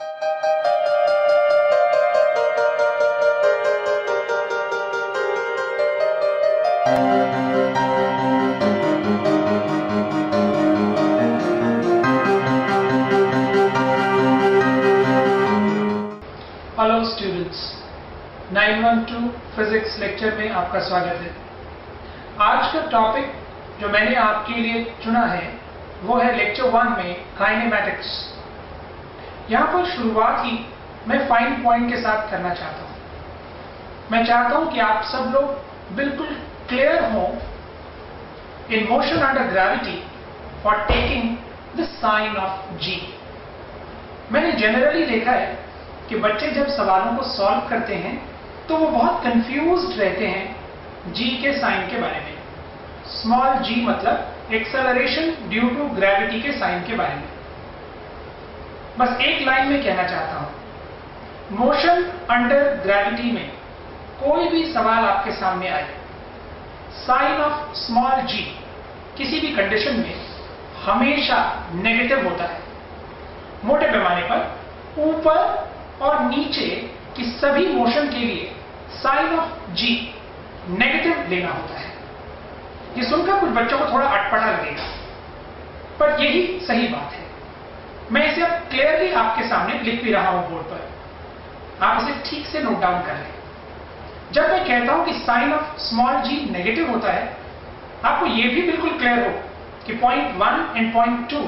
Hello students, 912 physics lecture में आपका स्वागत है। आज का टॉपिक जो मैंने आपके लिए चुना है वो है लेक्चर 1 में काइनेमैटिक्स। यहाँ पर शुरुआत ही मैं फाइन पॉइंट के साथ करना चाहता हूँ। मैं चाहता हूँ कि आप सब लोग बिल्कुल क्लियर हों in motion under gravity for taking the sign of g. मैंने जनरली देखा है कि बच्चे जब सवालों को सॉल्व करते हैं तो वो बहुत कंफ्यूज्ड रहते हैं जी के साइन के बारे में। स्मॉल जी मतलब एक्सेलरेशन ड्यू टू ग्रेविटी के साइन के बारे में। बस एक लाइन में कहना चाहता हूं, मोशन अंडर ग्रेविटी में कोई भी सवाल आपके सामने आए, साइन ऑफ स्मॉल जी किसी भी कंडीशन में हमेशा नेगेटिव होता है। मोटे पैमाने पर ऊपर और नीचे की सभी मोशन के लिए साइन ऑफ जी नेगेटिव लेना होता है। ये सुनकर कुछ बच्चों को थोड़ा अटपटा लगेगा, पर यही सही बात है। मैं इसे अब क्लियरली आपके सामने लिख भी रहा हूं बोर्ड पर, आप इसे ठीक से नोट डाउन कर लें। जब मैं कहता हूं कि sign of small g negative होता है, आपको यह भी बिल्कुल क्लियर हो कि पॉइंट 1 एंड पॉइंट 2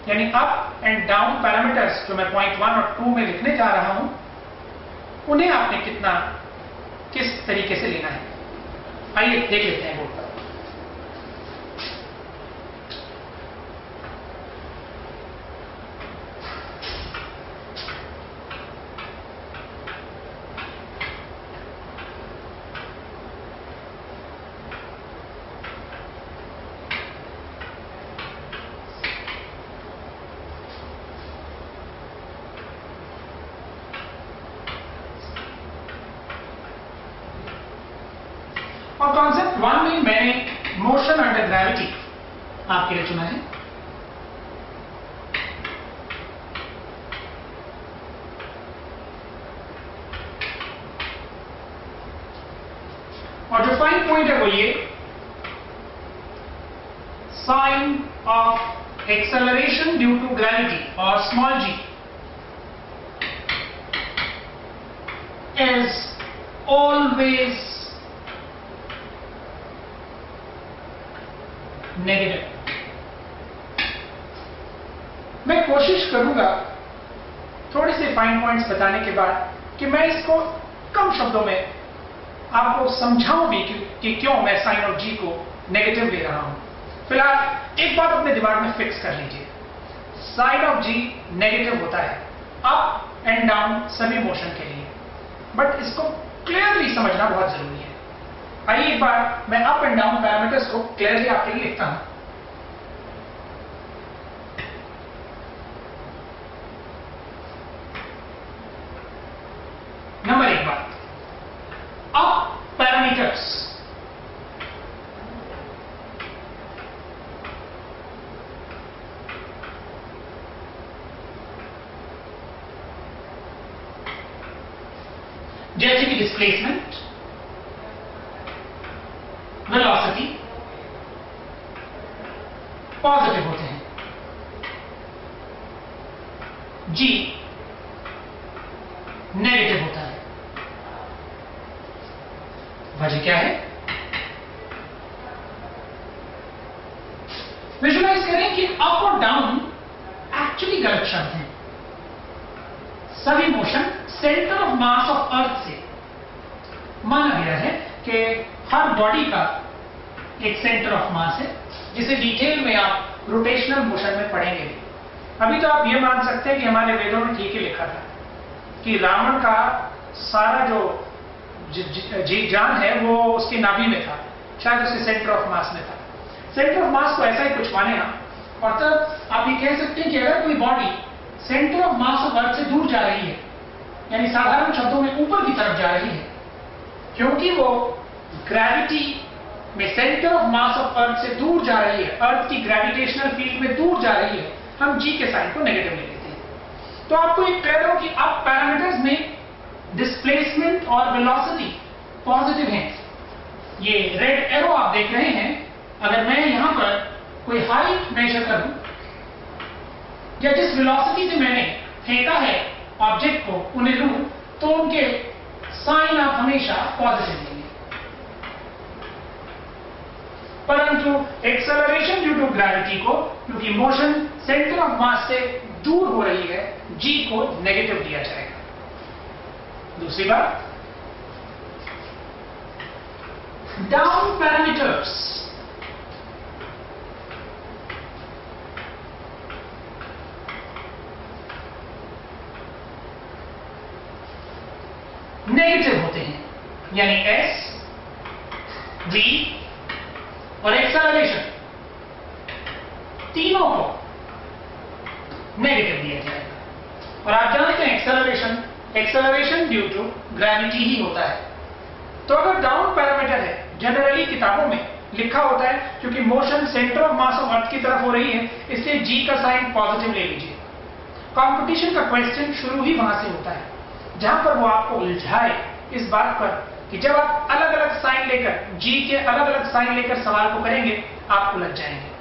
यानी अप एंड डाउन पैरामीटर्स जो मैं पॉइंट 1 और 2 में लिखने जा रहा हूं, उन्हें आपने किस तरीके से लेना है। आइए देख लेते हैं बोर्ड पर। और कॉन्सेप्ट 1 में मैंने मोशन अंडर ग्रेविटी आपके लिए चुना है। और जो फाइन पॉइंट है वो ये, sign of acceleration due to gravity और small g is always negative. मैं कोशिश करूंगा थोड़े से फाइन पॉइंट्स बताने के बाद कि मैं इसको कम शब्दों में आपको समझाऊं भी कि क्यों मैं साइन ऑफ जी को नेगेटिव ले रहा हूं। फिलहाल एक बात अपने दिमाग में फिक्स कर लीजिए, साइन ऑफ जी नेगेटिव होता है अप एंड डाउन सभी मोशन के लिए, बट इसको क्लियरली समझना बहुत जरूरी है। आइए एक बार मैं अप एंड डाउन पैरामीटर्स को क्लियरली आपके लिए लिखता हूं। नंबर 1 बात, अप पैरामीटर्स जैसे कि डिस्प्लेसमेंट, वेलोसिटी पॉजिटिव होते हैं। जी नेगेटिव होता है। वजह क्या है? विजुलाइज करें कि अप और डाउन एक्चुअली गलत शब्द हैं। सभी motion centre of mass of earth से माना गया है कि हर बॉडी का एक सेंटर ऑफ मास है, जिसे डिटेल में आप रोटेशनल मोशन में पढ़ेंगे। अभी तो आप ये मान सकते हैं कि हमारे वेदों में ठीक ही लिखा था कि रावण का सारा जो जी जान है वो उसकी नाभि में था, शायद उसके सेंटर ऑफ मास में था। सेंटर ऑफ मास को ऐसा ही कुछ माने आप, और तब आप ये कह सकते हैं कि अगर कोई body centre of mass of earth से दूर जा रही है, यानी साधारण शब्दों में ऊपर की तरफ जा रही है, क्योंकि वो ग्रेविटी में centre of mass of earth से दूर जा रही है, अर्थ की ग्रेविटेशनल फील्ड में दूर जा रही है, हम जी के साइन को नेगेटिव ले लेते हैं। तो आपको एक क्लियर हो कि अब पैरामीटर्स में डिस्प्लेसमेंट और वेलोसिटी पॉजिटिव हैं। ये रेड एरो आप देख रहे हैं, अगर मैं यहां पर कोई हाइट मेजर करूं या जिस वेलोसिटी से मैंने फेंका है ऑब्जेक्ट को उन्हें लूं, तो उनके साइन आप हमेशा पॉजिटिव लेंगे। परंतु एक्सेलरेशन ड्यू टू ग्रेविटी को, क्योंकि मोशन सेंटर ऑफ मास से दूर हो रही है, g को नेगेटिव दिया जाएगा। दूसरी बात, डाउन पैरामीटर्स नेगेटिव होते हैं, यानी s, v और एक्सेलरेशन तीनों को नेगेटिव दिया जाएगा। और आप जानते हैं एक्सेलरेशन ड्यू टू ग्रेविटी ही होता है। तो अगर डाउन पैरामीटर है, जनरली किताबों में लिखा होता है क्योंकि motion centre of mass of earth की तरफ हो रही है, इसलिए g का साइन पॉजिटिव ले लीजिए। कंपटीशन का क्वेश्चन शुरू ही वहां से होता है, जहां पर वो आपको उलझाए इस बात पर कि जब आप अलग अलग साइन लेकर, g के अलग अलग साइन लेकर सवाल को करेंगे, आप उलझ जाएंगे।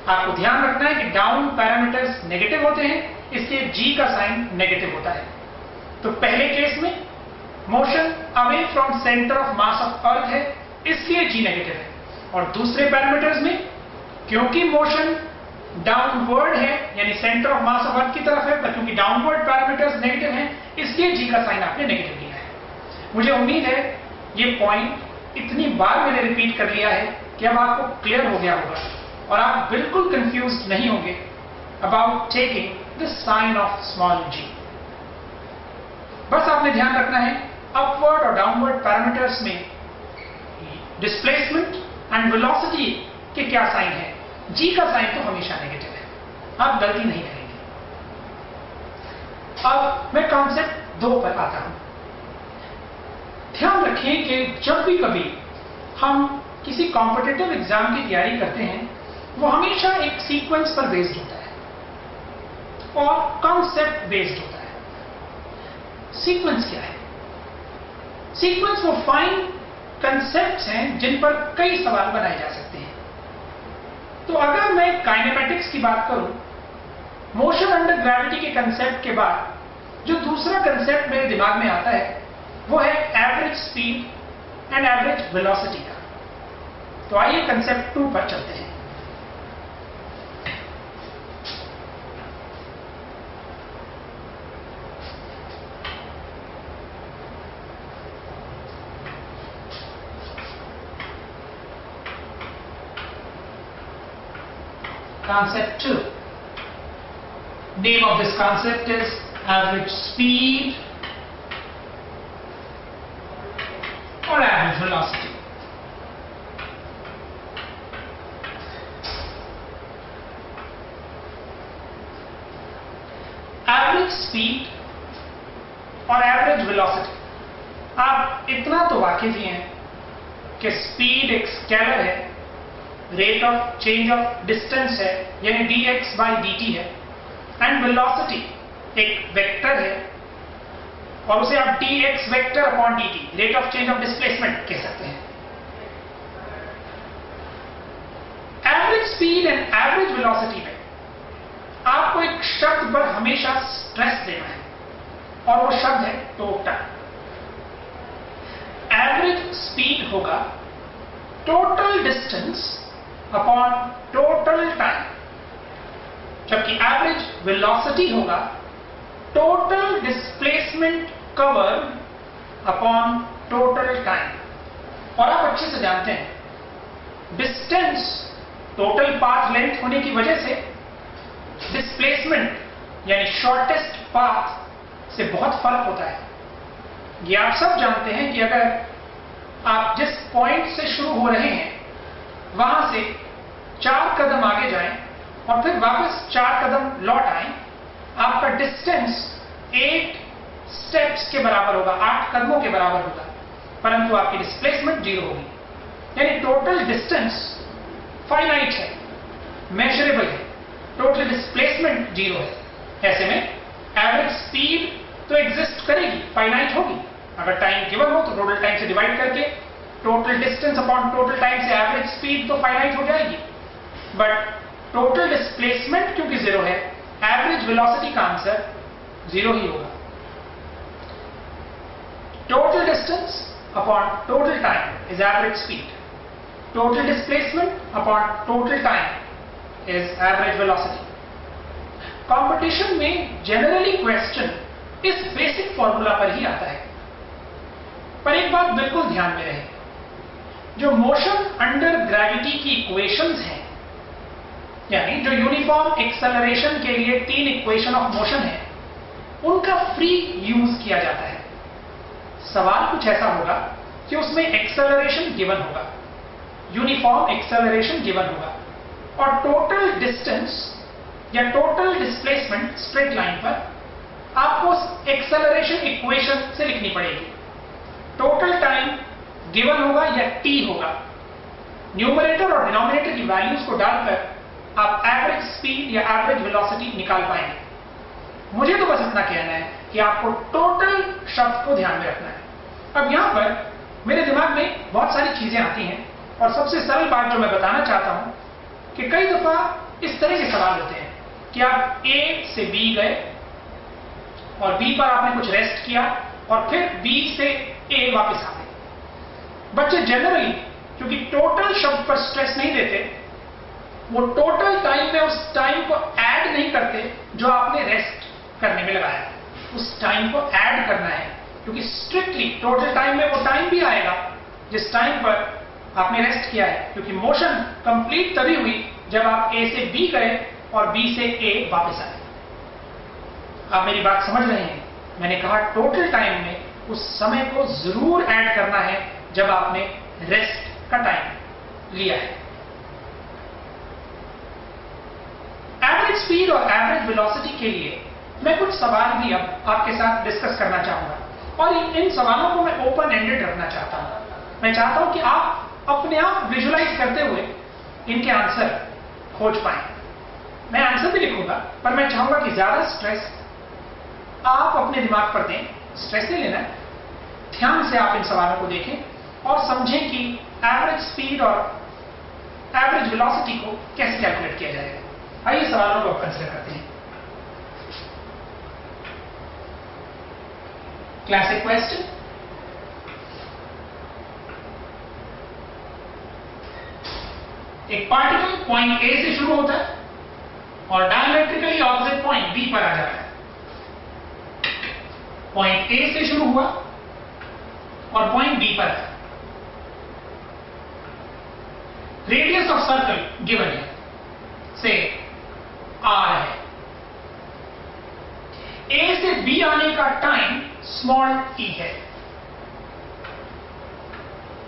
आपको ध्यान रखना है कि डाउन पैरामीटर्स नेगेटिव होते हैं, इसलिए g का साइन नेगेटिव होता है। तो पहले केस में motion away from centre of mass of earth है, इसलिए g नेगेटिव है। और दूसरे पैरामीटर्स में क्योंकि मोशन डाउनवर्ड है, यानी centre of mass of earth की तरफ है, पर क्योंकि डाउनवर्ड पैरामीटर्स नेगेटिव हैं, इसलिए g का साइन आपने नेगेटिव लिया है। मुझे उम्मीद है ये पॉइंट इतनी बार मैंने रिपीट कर लिया है कि अब आपको क्लियर हो गया होगा और आप बिल्कुल कंफ्यूज्ड नहीं होंगे about taking the sign of small g। बस आपने ध्यान रखना है अपवर्ड और डाउनवर्ड पैरामीटर्स में डिस्प्लेसमेंट एंड वेलोसिटी के क्या साइन है। g का साइन तो हमेशा नेगेटिव है, आप गलती नहीं करेंगे। अब मैं कॉन्सेप्ट 2 पर आता हूं। ध्यान रखें कि जब भी कभी हम किसी कॉम्पिटिटिव एग्जाम की तैयारी करते हैं, वो हमेशा एक सीक्वेंस पर बेस्ड होता है और कॉन्सेप्ट बेस्ड होता है। सीक्वेंस क्या है? सीक्वेंस वो फाइन कंसेप्ट्स हैं जिन पर कई सवाल बनाए जा सकते हैं। तो अगर मैं काइनेमैटिक्स की बात करूं, मोशन अंडर ग्रेविटी के कंसेप्ट के बाद जो दूसरा कंसेप्ट मेरे दिमाग में आता है वो है average speed and average velocity का। तो आइए कंसेप्ट 2 पर चलते हैं। Concept 2. Name of this concept is average speed or average velocity. Average speed और एवरेज वेलोसिटी, आप इतना तो वाकिफ ही हैं कि स्पीड एक स्केलर है, rate of change of distance है यानी dx by dt है, एंड वेलोसिटी एक वेक्टर है और उसे आप dx vector upon dt, rate of change of displacement कह सकते हैं। Average speed and average velocity में आपको एक शब्द पर हमेशा स्ट्रेस देना है और वो शब्द है टोटल। एवरेज स्पीड होगा total distance upon total time, जबकि एवरेज वेलोसिटी होगा total displacement cover upon total time. और आप अच्छे से जानते हैं डिस्टेंस टोटल पाथ लेंथ होने की वजह से डिस्प्लेसमेंट यानी शॉर्टेस्ट पाथ से बहुत फर्क होता है। ये आप सब जानते हैं कि अगर आप जिस पॉइंट से शुरू हो रहे हैं वहां से 4 कदम आगे जाएं और फिर वापस 4 कदम लौट आएं, आपका डिस्टेंस 8 स्टेप्स के बराबर होगा, 8 कदमों के बराबर होगा, परंतु आपकी डिस्प्लेसमेंट 0 होगी। यानी टोटल डिस्टेंस फाइनाइट है, मेजरेबल है, टोटल डिस्प्लेसमेंट 0 है। ऐसे में एवरेज फाइनाइट होगी। अगर टाइम गिवन हो तो टोटल टाइम से डिवाइड करके total distance upon total time से एवरेज स्पीड तो फाइनाइट हो जाएगी। बट टोटल डिस्प्लेसमेंट क्योंकि 0 है, एवरेज वेलोसिटी का आंसर 0 ही होगा। Total distance upon total time is average speed, total displacement upon total time is average velocity. Competition में generally question इस बेसिक फॉर्मूला पर ही आता है। पर एक बात बिल्कुल ध्यान में रहे, जो मोशन अंडर ग्रेविटी की इक्वेशंस हैं, यानी जो यूनिफॉर्म एक्सेलरेशन के लिए 3 इक्वेशन ऑफ मोशन है, उनका फ्री यूज किया जाता है। सवाल कुछ ऐसा होगा कि उसमें एक्सेलरेशन गिवन होगा, यूनिफॉर्म एक्सेलरेशन गिवन होगा, और टोटल डिस्टेंस या टोटल डिस्प्लेसमेंट स्ट्रेट लाइन पर आपको एक्सेलरेशन इक्वेशन से लिखनी पड़ेगी। टोटल टाइम गिवन होगा या t होगा। न्यूमरेटर और डिनोमिनेटर की वैल्यूज को डालकर आप एवरेज स्पीड या एवरेज वेलोसिटी निकाल पाएंगे। मुझे तो बस इतना कहना है कि आपको टोटल शब्द को ध्यान में रखना है। अब यहां पर मेरे दिमाग में बहुत सारी चीजें आती हैं, और सबसे सरल बात जो मैं बताना चाहता हूं कि कई दफा इस तरह के सवाल होते हैं कि आप A से B गए और B पर आपने कुछ रेस्ट किया और फिर B से A वापस आ गए। बच्चे जनरली क्योंकि टोटल शब्द पर स्ट्रेस नहीं देते, वो टोटल टाइम में उस टाइम को ऐड नहीं करते जो आपने रेस्ट करने में लगाया है। उस टाइम को ऐड करना है, क्योंकि स्ट्रिक्टली टोटल टाइम में वो टाइम भी आएगा जिस टाइम पर आपने रेस्ट किया है, क्योंकि मोशन कंप्लीट तभी हुई जब आप A से B गए और B से A वापस आए। आप मेरी बात समझ रहे हैं? मैंने कहा टोटल टाइम में उस समय को जरूर ऐड करना है जब आपने रेस्ट का टाइम लिया है। एवरेज स्पीड और एवरेज वेलोसिटी के लिए मैं कुछ सवाल भी अब आपके साथ डिस्कस करना चाहूंगा, और इन सवालों को मैं ओपन एंडेड रखना चाहता हूं। मैं चाहता हूं कि आप अपने आप विजुलाइज करते हुए इनके आंसर खोज पाएं। मैं आंसर भी लिखूंगा, पर मैं चाहूंगा कि ज्यादा स्ट्रेस आप अपने दिमाग पर दें। स्ट्रेस नहीं लेना है, ध्यान से आप इन सवालों को देखें और समझें कि एवरेज स्पीड और एवरेज वेलोसिटी को कैसे कैलकुलेट किया जाएगा। आइए सवालों को कंसिडर करते हैं। क्लासिक क्वेश्चन, एक पार्टिकल पॉइंट A से शुरू होता है और डायमेट्रिकली ऑपोजिट पॉइंट B पर आ जाता है। पॉइंट A से शुरू हुआ और पॉइंट B पर है। रेडियस ऑफ सर्कल गिवन है, से R है। A से B आने का टाइम स्मॉल t है।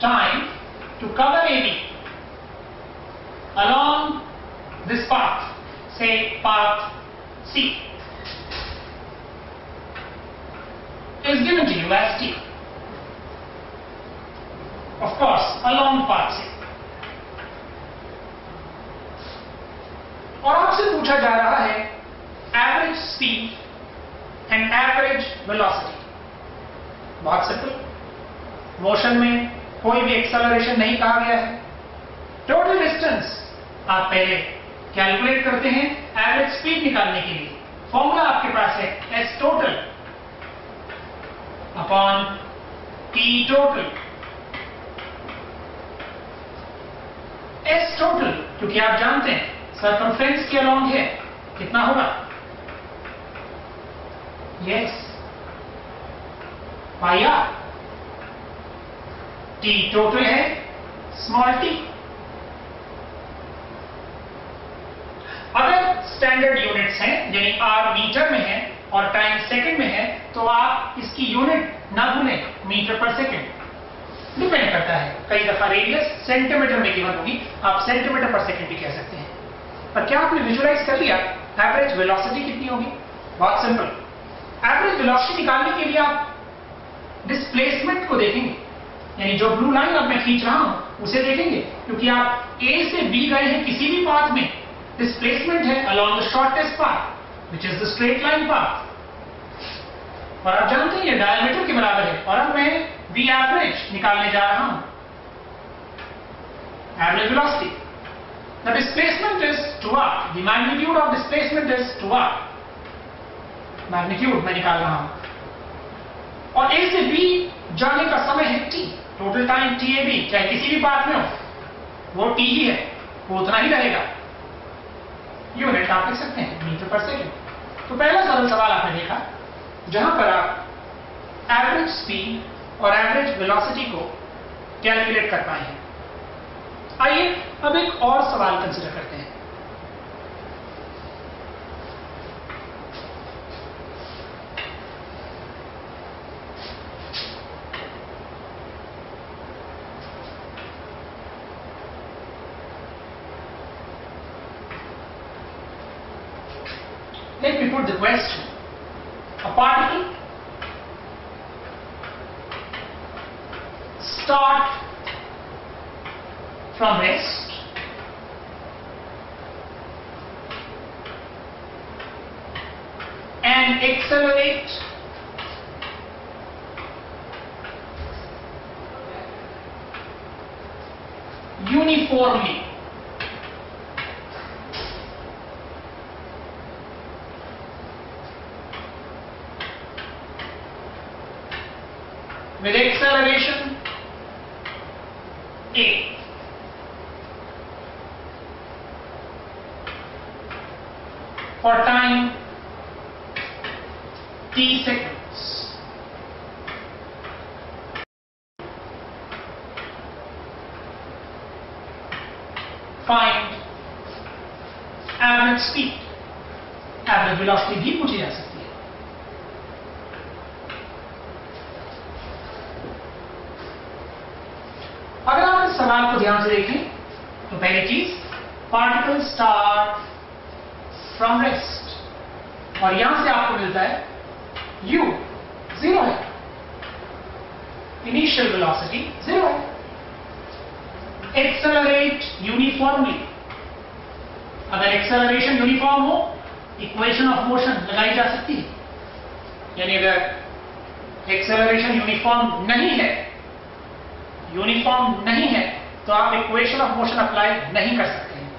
Time to cover AB along this path, say path C, is given to you as t. Of course, along path C. और आपसे पूछा जा रहा है average speed and average velocity. बहुत सिंपल, मोशन में कोई भी एक्सेलरेशन नहीं कहा गया है। टोटल डिस्टेंस आप पहले कैलकुलेट करते हैं एवरेज स्पीड निकालने के लिए। फॉर्मूला आपके पास है S total upon T total. S total क्योंकि आप जानते हैं सर्कमफ्रेंस के अलोंग है, कितना होगा? Yes, pi r. T total है स्मॉल t। अगर स्टैंडर्ड यूनिट्स हैं, यानी R मीटर में है और टाइम सेकंड में है, तो आप इसकी यूनिट ना भूलें, मीटर पर सेकंड। डिपेंड करता है, कई दफा रेडियस सेंटीमीटर में गिवन होगी, आप सेंटीमीटर पर सेकंड भी कह सकते हैं। पर क्या आपने विजुलाइज कर लिया एवरेज वेलोसिटी कितनी होगी? बहुत सिंपल, एवरेज वेलोसिटी निकालने के लिए आप डिस्प्लेसमेंट को देखेंगे, यानी जो ब्लू लाइन अब मैं खींच रहा हूं उसे देखेंगे, क्योंकि आप A से B गए हैं किसी भी पाथ में, डिस्प्लेसमेंट है along the shortest path which is the straight line path। और आप जानते हैं ये डायमीटर के बराबर है, और अब मैं वी एवरेज निकालने जा रहा हूं, average velocity. The displacement is two r, the magnitude of displacement is two r, magnitude मैं निकाल रहा हूं, और ए से बी जाने का समय है t, total time t A B, चाहे किसी भी पाथ में हो वो टी ही है, वो उतना ही रहेगा। यूनिट आप लिख सकते हैं मीटर पर सेकेंड। तो पहला सरल सवाल आपने देखा जहां पर आप एवरेज स्पीड और एवरेज वेलोसिटी को कैलकुलेट कर पाए हैं। आइए अब एक और सवाल कंसिडर करते हैं। Let me put the question. A particle start from rest and accelerate uniformly with acceleration a. For time t seconds. Find average speed, average velocity भी पूछी जा सकती है। अगर आप इस सवाल को ध्यान से देखें तो पहली चीज, पार्टिकल स्टार्ट फ्रॉम रेस्ट, और यहां से आपको मिलता है u 0 है, इनिशियल वेलोसिटी 0 है। एक्सेलरेट यूनिफॉर्मली, अगर एक्सेलरेशन यूनिफॉर्म हो इक्वेशन ऑफ मोशन लगाई जा सकती है, यानी अगर एक्सेलरेशन यूनिफॉर्म नहीं है तो आप इक्वेशन ऑफ मोशन अप्लाई नहीं कर सकते हैं।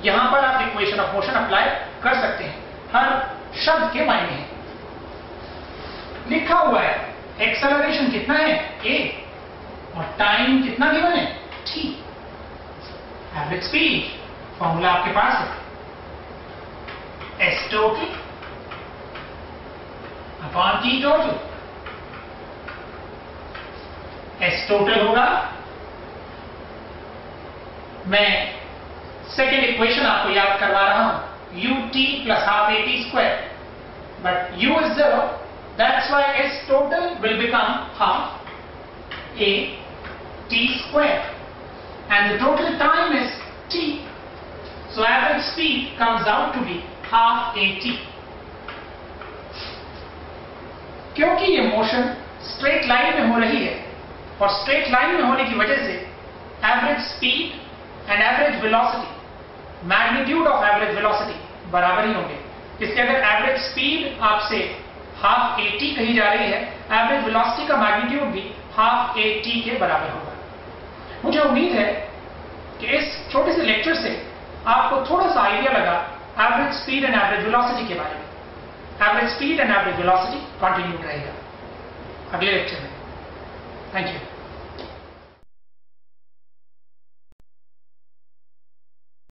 यहां पर आप इक्वेशन ऑफ मोशन अप्लाई कर सकते हैं, हर शब्द के मायने हैं। लिखा हुआ है एक्सेलरेशन कितना है a, और टाइम कितना गिवन है t। एवरेज स्पीड फॉर्मूला आपके पास है, s total upon t total. s total होगा, मैं सेकेंड इक्वेशन आपको याद करवा रहा हूं, ut plus half at square, but u is 0, that's why s total will become half a t square, and the total time is t, so average speed comes out to be half a t। क्योंकि ये motion straight line में हो रही है, और straight line में होने की वजह से average speed and average velocity, magnitude of average velocity बराबर ही होंगे। इसके अगर एवरेज स्पीड आपसे हाफ ए टी कही जा रही है, एवरेज वेलोसिटी का मैग्नीट्यूड भी हाफ ए टी के बराबर होगा। मुझे उम्मीद है कि इस छोटे से लेक्चर से आपको थोड़ा सा आइडिया लगा average speed and average velocity के बारे में। Average speed and average velocity continue रहेगा अगले लेक्चर में। Thank you.